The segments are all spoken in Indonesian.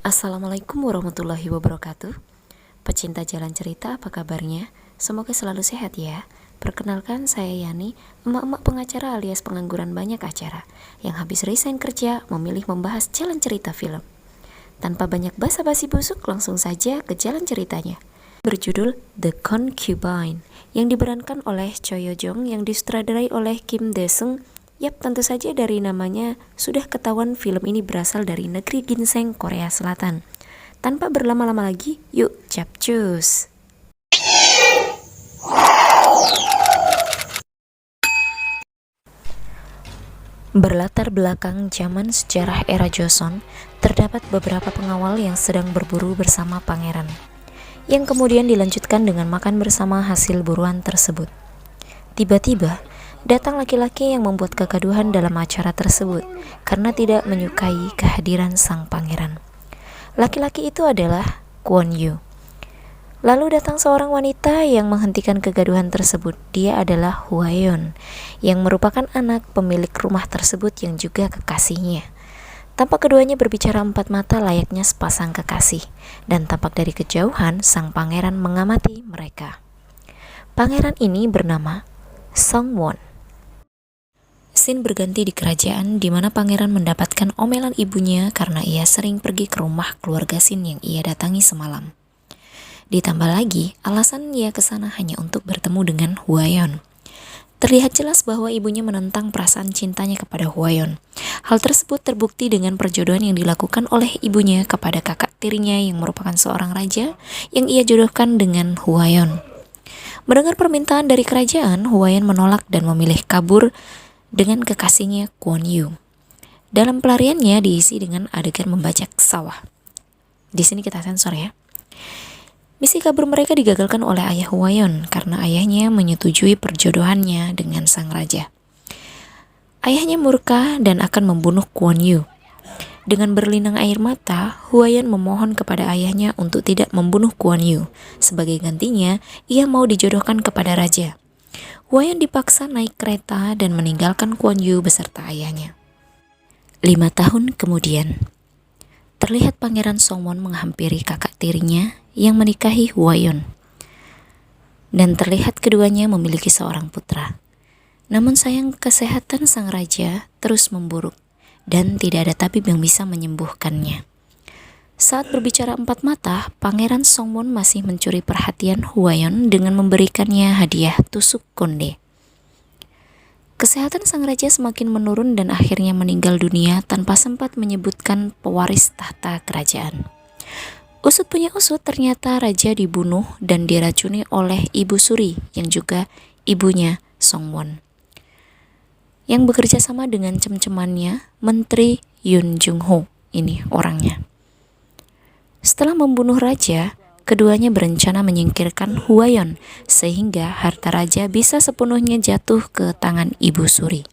Assalamualaikum warahmatullahi wabarakatuh. Pecinta jalan cerita, apa kabarnya? Semoga selalu sehat ya. Perkenalkan, saya Yani, emak-emak pengacara alias pengangguran banyak acara, yang habis resign kerja memilih membahas jalan cerita film. Tanpa banyak basa-basi busuk, langsung saja ke jalan ceritanya. Berjudul The Concubine, yang diperankan oleh Choi Yo Jong, yang disutradarai oleh Kim Dae Seung. Yap, tentu saja dari namanya sudah ketahuan film ini berasal dari negeri ginseng Korea Selatan. Tanpa berlama-lama lagi, yuk capcus! Berlatar belakang zaman sejarah era Joseon, terdapat beberapa pengawal yang sedang berburu bersama pangeran, yang kemudian dilanjutkan dengan makan bersama hasil buruan tersebut. Tiba-tiba, datang laki-laki yang membuat kegaduhan dalam acara tersebut karena tidak menyukai kehadiran sang pangeran. Laki-laki itu adalah Kwon Yu. Lalu datang seorang wanita yang menghentikan kegaduhan tersebut. Dia adalah Hwaeon, yang merupakan anak pemilik rumah tersebut yang juga kekasihnya. Tampak keduanya berbicara empat mata layaknya sepasang kekasih, dan tampak dari kejauhan sang pangeran mengamati mereka. Pangeran ini bernama Sungwon. Scene berganti di kerajaan di mana pangeran mendapatkan omelan ibunya karena ia sering pergi ke rumah keluarga Shin yang ia datangi semalam. Ditambah lagi, alasan ia ke sana hanya untuk bertemu dengan Hwaeon. Terlihat jelas bahwa ibunya menentang perasaan cintanya kepada Hwaeon. Hal tersebut terbukti dengan perjodohan yang dilakukan oleh ibunya kepada kakak tirinya yang merupakan seorang raja yang ia jodohkan dengan Hwaeon. Mendengar permintaan dari kerajaan, Hwaeon menolak dan memilih kabur dengan kekasihnya Kwon Yu. Dalam pelariannya diisi dengan adegan membajak sawah. Di sini kita sensor ya. Misi kabur mereka digagalkan oleh ayah Hwaeon karena ayahnya menyetujui perjodohannya dengan sang raja. Ayahnya murka dan akan membunuh Kwon Yu. Dengan berlinang air mata, Hwaeon memohon kepada ayahnya untuk tidak membunuh Kwon Yu. Sebagai gantinya, ia mau dijodohkan kepada raja. Hwaeon dipaksa naik kereta dan meninggalkan Kwon Yu beserta ayahnya. 5 tahun kemudian, terlihat Pangeran Sungwon menghampiri kakak tirinya yang menikahi Hwaeon. Dan terlihat keduanya memiliki seorang putra. Namun sayang, kesehatan sang raja terus memburuk dan tidak ada tabib yang bisa menyembuhkannya. Saat berbicara empat mata, Pangeran Sungwon masih mencuri perhatian Hwaeon dengan memberikannya hadiah tusuk konde. Kesehatan sang raja semakin menurun dan akhirnya meninggal dunia tanpa sempat menyebutkan pewaris tahta kerajaan. Usut punya usut, ternyata raja dibunuh dan diracuni oleh Ibu Suri yang juga ibunya Sungwon, yang bekerja sama dengan cem-cemannya Menteri Yoon Jung-ho. Ini orangnya. Setelah membunuh raja, keduanya berencana menyingkirkan Hwaeon sehingga harta raja bisa sepenuhnya jatuh ke tangan Ibu Suri.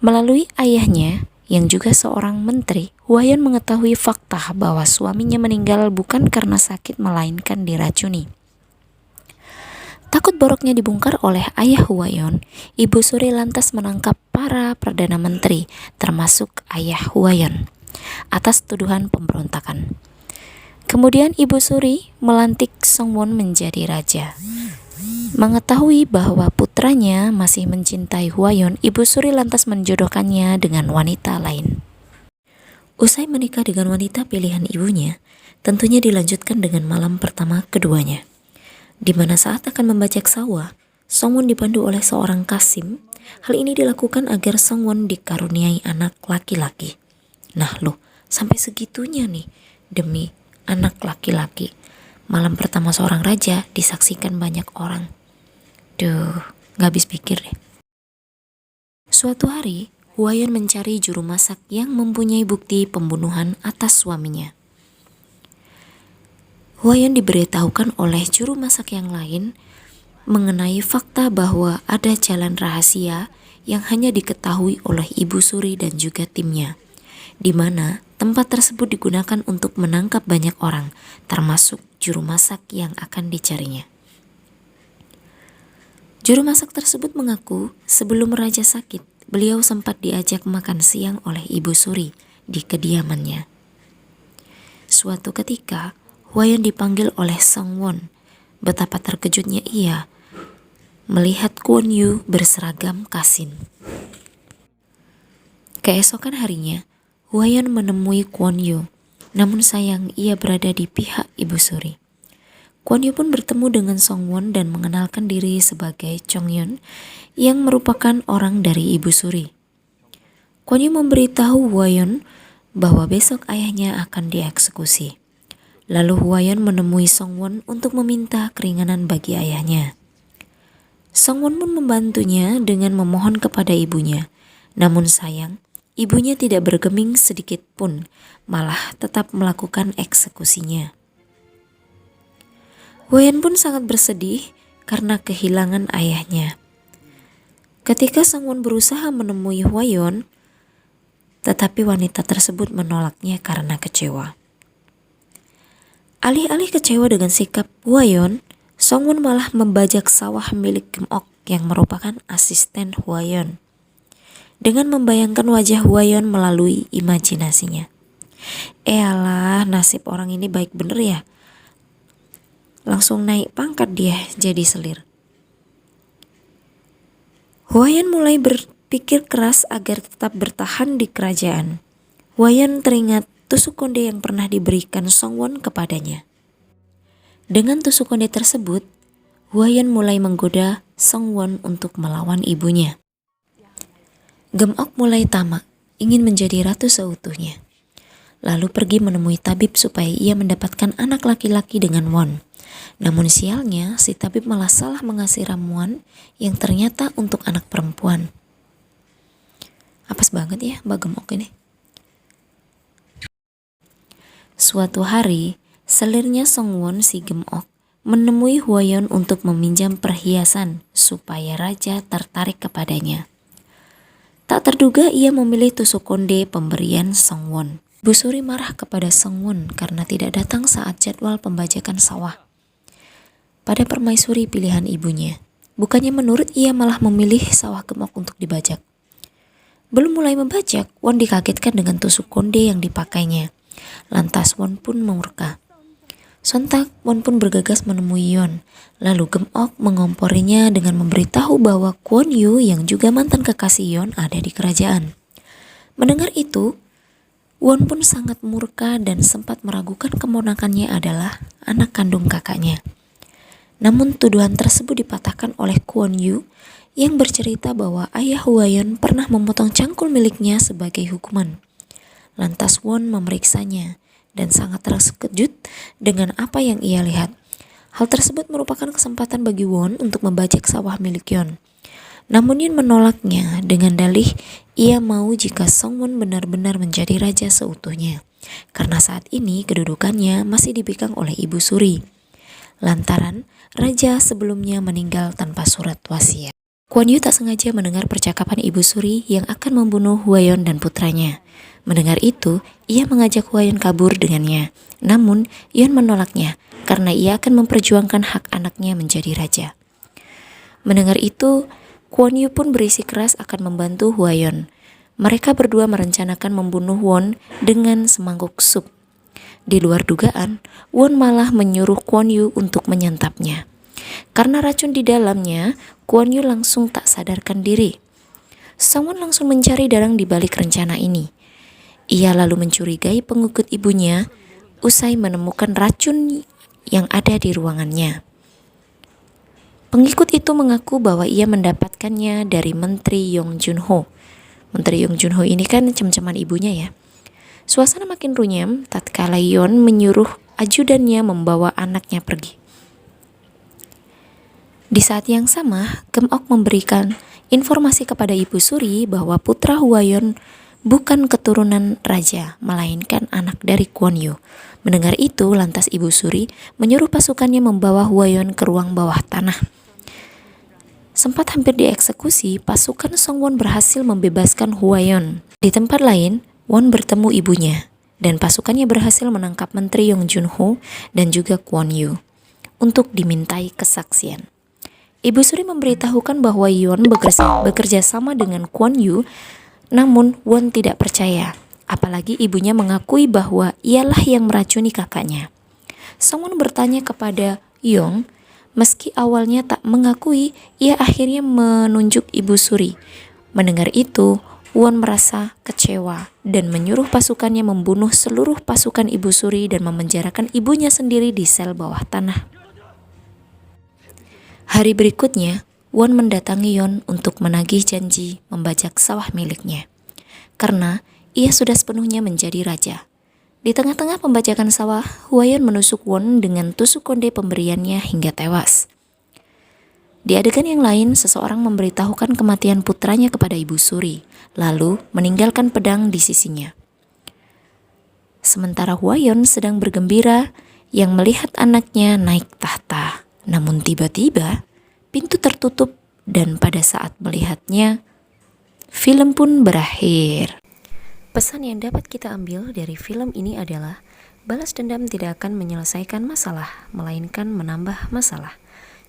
Melalui ayahnya yang juga seorang menteri, Hwaeon mengetahui fakta bahwa suaminya meninggal bukan karena sakit melainkan diracuni. Takut boroknya dibongkar oleh ayah Hwaeon, Ibu Suri lantas menangkap para perdana menteri termasuk ayah Hwaeon atas tuduhan pemberontakan. Kemudian Ibu Suri melantik Sungwon menjadi raja. Mengetahui bahwa putranya masih mencintai Hwaeon, Ibu Suri lantas menjodohkannya dengan wanita lain. Usai menikah dengan wanita pilihan ibunya, tentunya dilanjutkan dengan malam pertama keduanya, di mana saat akan membajak sawah, Sungwon dipandu oleh seorang kasim. Hal ini dilakukan agar Sungwon dikaruniai anak laki-laki. Nah loh, sampai segitunya nih demi anak laki-laki. Malam pertama seorang raja disaksikan banyak orang. Duh, gak habis pikir deh. Suatu hari, Hwaeon mencari juru masak yang mempunyai bukti pembunuhan atas suaminya. Hwaeon diberitahukan oleh juru masak yang lain mengenai fakta bahwa ada jalan rahasia yang hanya diketahui oleh Ibu Suri dan juga timnya, di mana tempat tersebut digunakan untuk menangkap banyak orang, termasuk juru masak yang akan dicarinya. Juru masak tersebut mengaku sebelum raja sakit, beliau sempat diajak makan siang oleh Ibu Suri di kediamannya. Suatu ketika, Hwayeon dipanggil oleh Sungwon. Betapa terkejutnya ia melihat Kwon Yu berseragam kasin. Keesokan harinya, Hwayeon menemui Kwon Yu. Namun sayang, ia berada di pihak Ibu Suri. Kwon Yu pun bertemu dengan Sungwon dan mengenalkan diri sebagai Chonghyun yang merupakan orang dari Ibu Suri. Kwon Yu memberitahu Hwayeon bahwa besok ayahnya akan dieksekusi. Lalu Hwayeon menemui Sungwon untuk meminta keringanan bagi ayahnya. Sungwon pun membantunya dengan memohon kepada ibunya. Namun sayang, ibunya tidak bergeming sedikit pun, malah tetap melakukan eksekusinya. Hwayeon pun sangat bersedih karena kehilangan ayahnya. Ketika Sungwon berusaha menemui Hwayeon, tetapi wanita tersebut menolaknya karena kecewa. Alih-alih kecewa dengan sikap Hwayeon, Sungwon malah membajak sawah milik Geum-ok yang merupakan asisten Hwayeon, dengan membayangkan wajah Hwayeon melalui imajinasinya. Eyalah, nasib orang ini baik bener ya. Langsung naik pangkat dia jadi selir. Hwayeon mulai berpikir keras agar tetap bertahan di kerajaan. Hwayeon teringat tusuk konde yang pernah diberikan Sungwon kepadanya. Dengan tusuk konde tersebut, Hwayeon mulai menggoda Sungwon untuk melawan ibunya. Geum-ok mulai tamak, ingin menjadi ratu seutuhnya. Lalu pergi menemui tabib supaya ia mendapatkan anak laki-laki dengan Won. Namun sialnya, si tabib malah salah mengasih ramuan yang ternyata untuk anak perempuan. Apes banget ya Mbak Geum-ok ini. Suatu hari, selirnya Sungwon si Geum-ok menemui Hwayeon untuk meminjam perhiasan supaya raja tertarik kepadanya. Tak terduga ia memilih tusuk konde pemberian Sungwon. Bu Suri marah kepada Sungwon karena tidak datang saat jadwal pembajakan sawah pada permaisuri pilihan ibunya. Bukannya menurut, ia malah memilih sawah Geum-ok untuk dibajak. Belum mulai membajak, Won dikagetkan dengan tusuk konde yang dipakainya. Lantas Won pun murka. Sontak Won pun bergegas menemui Yeon. Lalu Geum-ok mengomporinya dengan memberitahu bahwa Kwon Yu yang juga mantan kekasih Yeon ada di kerajaan. Mendengar itu, Won pun sangat murka dan sempat meragukan keponakannya adalah anak kandung kakaknya. Namun tuduhan tersebut dipatahkan oleh Kwon Yu yang bercerita bahwa ayah Hwayeon pernah memotong cangkul miliknya sebagai hukuman. Lantas Won memeriksanya dan sangat terkejut dengan apa yang ia lihat. Hal tersebut merupakan kesempatan bagi Won untuk membajak sawah milik Yeon. Namun Yeon menolaknya dengan dalih ia mau jika Sungwon benar-benar menjadi raja seutuhnya. Karena saat ini kedudukannya masih dipegang oleh Ibu Suri. Lantaran raja sebelumnya meninggal tanpa surat wasiat. Kwon Yu tak sengaja mendengar percakapan Ibu Suri yang akan membunuh Hwayeon dan putranya. Mendengar itu, ia mengajak Hwayeon kabur dengannya. Namun, Yeon menolaknya karena ia akan memperjuangkan hak anaknya menjadi raja. Mendengar itu, Kwon Yu pun berisi keras akan membantu Hwayeon. Mereka berdua merencanakan membunuh Won dengan semangkuk sup. Di luar dugaan, Won malah menyuruh Kwon Yu untuk menyantapnya. Karena racun di dalamnya, Kwon Yu langsung tak sadarkan diri. Sungwon langsung mencari dalang di balik rencana ini. Ia lalu mencurigai pengikut ibunya usai menemukan racun yang ada di ruangannya. Pengikut itu mengaku bahwa ia mendapatkannya dari Menteri Yong Junho. Menteri Yong Junho ini kan cem-ceman ibunya ya. Suasana makin runyam tatkala Yeon menyuruh ajudannya membawa anaknya pergi. Di saat yang sama, Geum-ok memberikan informasi kepada Ibu Suri bahwa putra Hwayeon bukan keturunan raja, melainkan anak dari Kwon Yu. Mendengar itu, lantas Ibu Suri menyuruh pasukannya membawa Hwayeon ke ruang bawah tanah. Sempat hampir dieksekusi, pasukan Sungwon berhasil membebaskan Hwayeon. Di tempat lain, Won bertemu ibunya, dan pasukannya berhasil menangkap Menteri Yong Junho dan juga Kwon Yu untuk dimintai kesaksian. Ibu Suri memberitahukan bahwa Yeon bekerja sama dengan Kwon Yu, namun Won tidak percaya. apalagi ibunya mengakui bahwa ialah yang meracuni kakaknya. Songwon bertanya kepada Yong, meski awalnya tak mengakui, ia akhirnya menunjuk Ibu Suri. Mendengar itu, Won merasa kecewa dan menyuruh pasukannya membunuh seluruh pasukan Ibu Suri dan memenjarakan ibunya sendiri di sel bawah tanah. Hari berikutnya, Won mendatangi Yon untuk menagih janji membajak sawah miliknya, karena ia sudah sepenuhnya menjadi raja. Di tengah-tengah pembajakan sawah, Hwayon menusuk Won dengan tusuk konde pemberiannya hingga tewas. Di adegan yang lain, seseorang memberitahukan kematian putranya kepada Ibu Suri, lalu meninggalkan pedang di sisinya. Sementara Hwayon sedang bergembira yang melihat anaknya naik tahta. Namun tiba-tiba, pintu tertutup dan pada saat melihatnya, film pun berakhir. Pesan yang dapat kita ambil dari film ini adalah, balas dendam tidak akan menyelesaikan masalah, melainkan menambah masalah.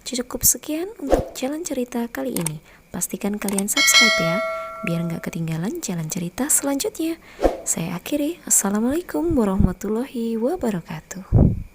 Cukup sekian untuk jalan cerita kali ini. Pastikan kalian subscribe ya, biar nggak ketinggalan jalan cerita selanjutnya. Saya akhiri. Assalamualaikum warahmatullahi wabarakatuh.